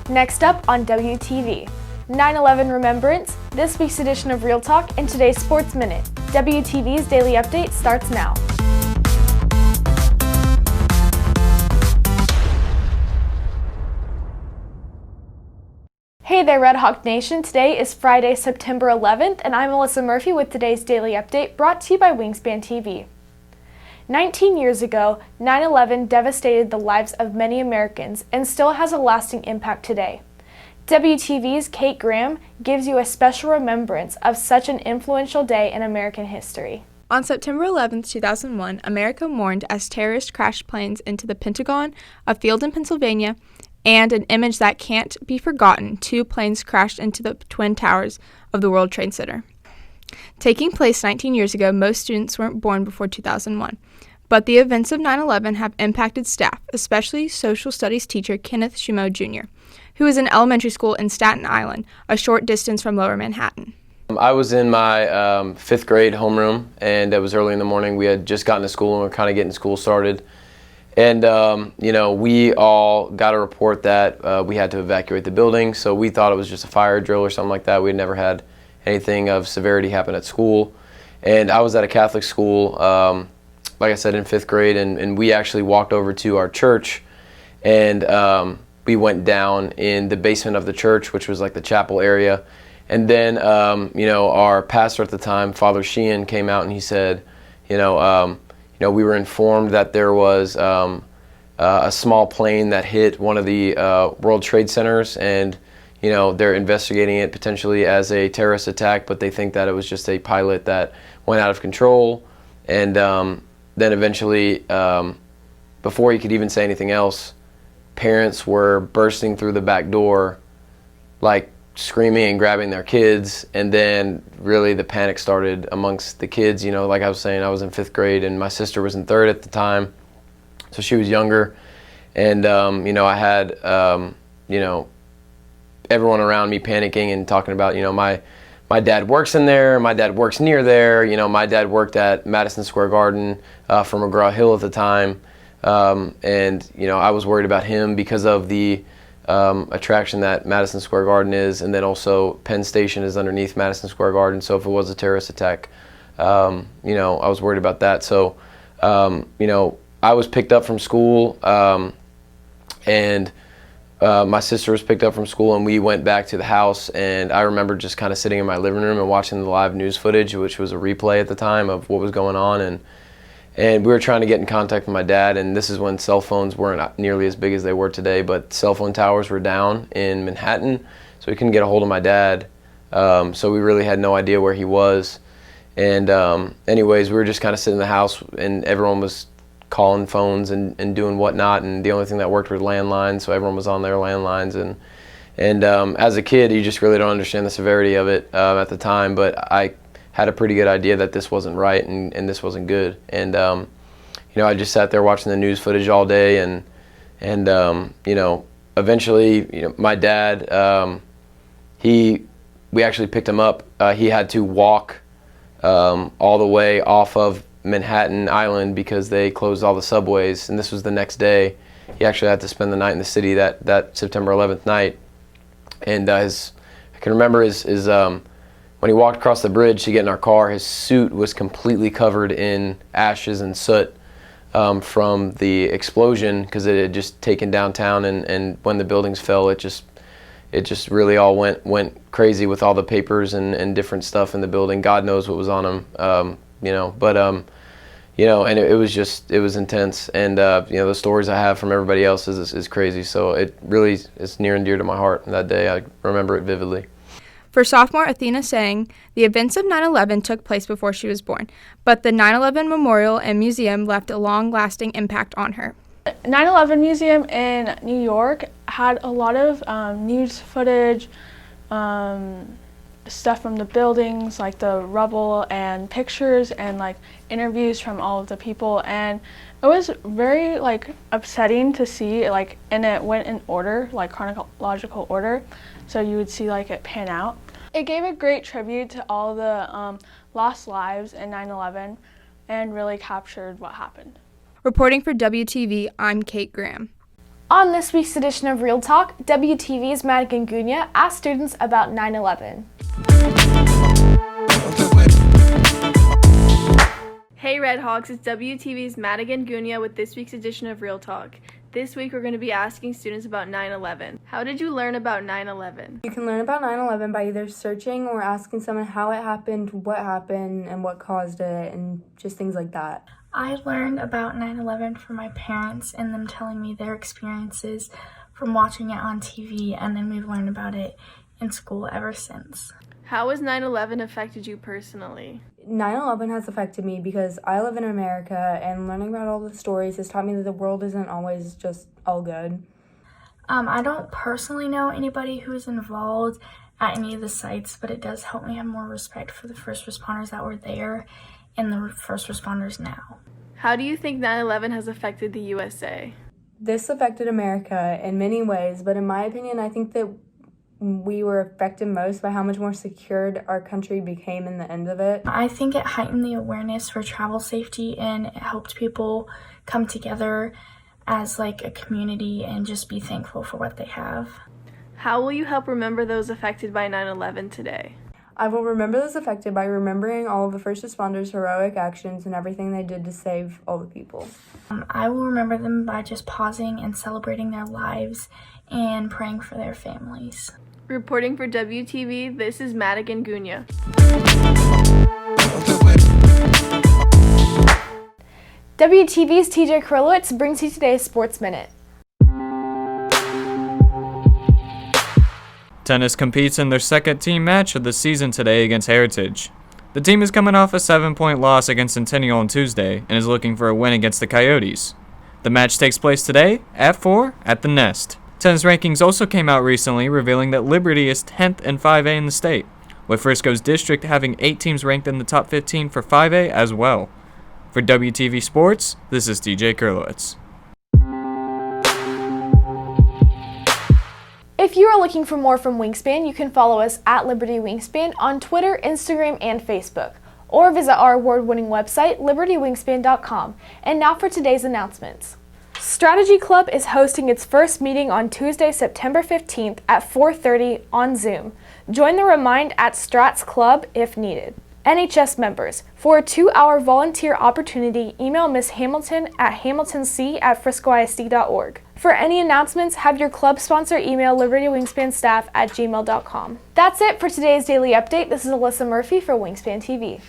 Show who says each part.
Speaker 1: Next up on WTV, 9/11 Remembrance, this week's edition of Real Talk, and today's Sports Minute. WTV's Daily Update starts now. Hey there, Red Hawk Nation. Today is Friday, September 11th, and I'm Alyssa Murphy with today's Daily Update brought to you by Wingspan TV. 19 years ago, 9/11 devastated the lives of many Americans and still has a lasting impact today. WTV's Kate Graham gives you a special remembrance of such an influential day in American history.
Speaker 2: On September 11, 2001, America mourned as terrorists crashed planes into the Pentagon, a field in Pennsylvania, and an image that can't be forgotten, 2 planes crashed into the Twin Towers of the World Trade Center. Taking place 19 years ago, most students weren't born before 2001. But the events of 9/11 have impacted staff, especially social studies teacher Kenneth Shumo Jr., who is in elementary school in Staten Island, a short distance from Lower Manhattan.
Speaker 3: I was in my 5th grade homeroom, and it was early in the morning. We had just gotten to school, and we were kind of getting school started. And, we all got a report that we had to evacuate the building, so we thought it was just a fire drill or something like that. We had never had anything of severity happen at school. And I was at a Catholic school, like I said, in 5th grade, and we actually walked over to our church, and we went down in the basement of the church, which was like the chapel area. And then, our pastor at the time, Father Sheehan, came out and he said, we were informed that there was a small plane that hit one of the World Trade Centers, and they're investigating it potentially as a terrorist attack, but they think that it was just a pilot that went out of control. And then eventually, before he could even say anything else, parents were bursting through the back door, like screaming and grabbing their kids, and then really the panic started amongst the kids. Like I was saying, I was in 5th grade and my sister was in 3rd at the time, so she was younger, and I had everyone around me panicking and talking about my dad works in there, my dad works near there, my dad worked at Madison Square Garden for McGraw-Hill at the time, and I was worried about him because of the attraction that Madison Square Garden is, and then also Penn Station is underneath Madison Square Garden, so if it was a terrorist attack, I was worried about that. So I was picked up from school, and my sister was picked up from school, and we went back to the house, and I remember just kind of sitting in my living room and watching the live news footage, which was a replay at the time of what was going on, and we were trying to get in contact with my dad, and this is when cell phones weren't nearly as big as they were today, but cell phone towers were down in Manhattan, so we couldn't get a hold of my dad. So we really had no idea where he was. And anyways, we were just kind of sitting in the house, and everyone was calling phones and doing whatnot, and the only thing that worked were landlines, so everyone was on their landlines. And as a kid, you just really don't understand the severity of it at the time, but I had a pretty good idea that this wasn't right and this wasn't good. And I just sat there watching the news footage all day, and eventually, my dad, we actually picked him up. He had to walk all the way off of Manhattan Island because they closed all the subways, and this was the next day. He actually had to spend the night in the city that September 11th night. And I can remember his when he walked across the bridge to get in our car, his suit was completely covered in ashes and soot from the explosion, because it had just taken downtown, and when the buildings fell, it just really all went crazy with all the papers and different stuff in the building. God knows what was on him, and it was intense, and the stories I have from everybody else is crazy. So it really is near and dear to my heart. That day, I remember it vividly.
Speaker 2: For sophomore Athena Tseng, the events of 9/11 took place before she was born, but the 9/11 Memorial and Museum left a long-lasting impact on her.
Speaker 1: 9/11 Museum in New York had a lot of news footage, stuff from the buildings, like the rubble, and pictures and like interviews from all of the people, and it was very upsetting to see, and it went in order, chronological order, so you would see it pan out. It gave a great tribute to all the lost lives in 9/11 and really captured what happened.
Speaker 2: Reporting for WTV, I'm Kate Graham.
Speaker 1: On this week's edition of Real Talk, WTV's Madigan GUNIA asked students about 9/11.
Speaker 4: Hey Red Hawks, it's WTV's Madigan GUNIA with this week's edition of Real Talk. This week we're going to be asking students about 9/11. How did you learn about 9/11?
Speaker 5: You can learn about 9/11 by either searching or asking someone how it happened, and what caused it, and just things like that.
Speaker 6: I learned about 9/11 from my parents and them telling me their experiences from watching it on TV, and then we've learned about it in school ever since.
Speaker 4: How has 9/11 affected you personally?
Speaker 5: 9/11 has affected me because I live in America, and learning about all the stories has taught me that the world isn't always just all good.
Speaker 6: I don't personally know anybody who's involved at any of the sites, but it does help me have more respect for the first responders that were there and the first responders now.
Speaker 4: How do you think 9/11 has affected the USA?
Speaker 5: This affected America in many ways, but in my opinion, I think that we were affected most by how much more secured our country became in the end of it.
Speaker 6: I think it heightened the awareness for travel safety, and it helped people come together as like a community and just be thankful for what they have.
Speaker 4: How will you help remember those affected by 9/11 today?
Speaker 5: I will remember those affected by remembering all of the first responders' heroic actions and everything they did to save all the people.
Speaker 6: I will remember them by just pausing and celebrating their lives and praying for their families.
Speaker 4: Reporting for WTV, this is Madigan GUNIA.
Speaker 1: WTV's TJ Krylowitz brings you today's Sports Minute.
Speaker 7: Tennis competes in their second team match of the season today against Heritage. The team is coming off a 7-point loss against Centennial on Tuesday and is looking for a win against the Coyotes. The match takes place today at 4 at the Nest. Tennis rankings also came out recently, revealing that Liberty is 10th in 5A in the state, with Frisco's district having 8 teams ranked in the top 15 for 5A as well. For WTV Sports, this is DJ Kurlowitz.
Speaker 1: If you are looking for more from Wingspan, you can follow us at Liberty Wingspan on Twitter, Instagram, and Facebook, or visit our award-winning website, libertywingspan.com. And now for today's announcements. Strategy Club is hosting its first meeting on Tuesday, September 15th at 4:30 on Zoom. Join the Remind at Strats Club if needed. NHS members, for a 2-hour volunteer opportunity, email Ms. Hamilton at hamiltonc@friscoisd.org. For any announcements, have your club sponsor email libertywingspanstaff@gmail.com. That's it for today's daily update. This is Alyssa Murphy for Wingspan TV.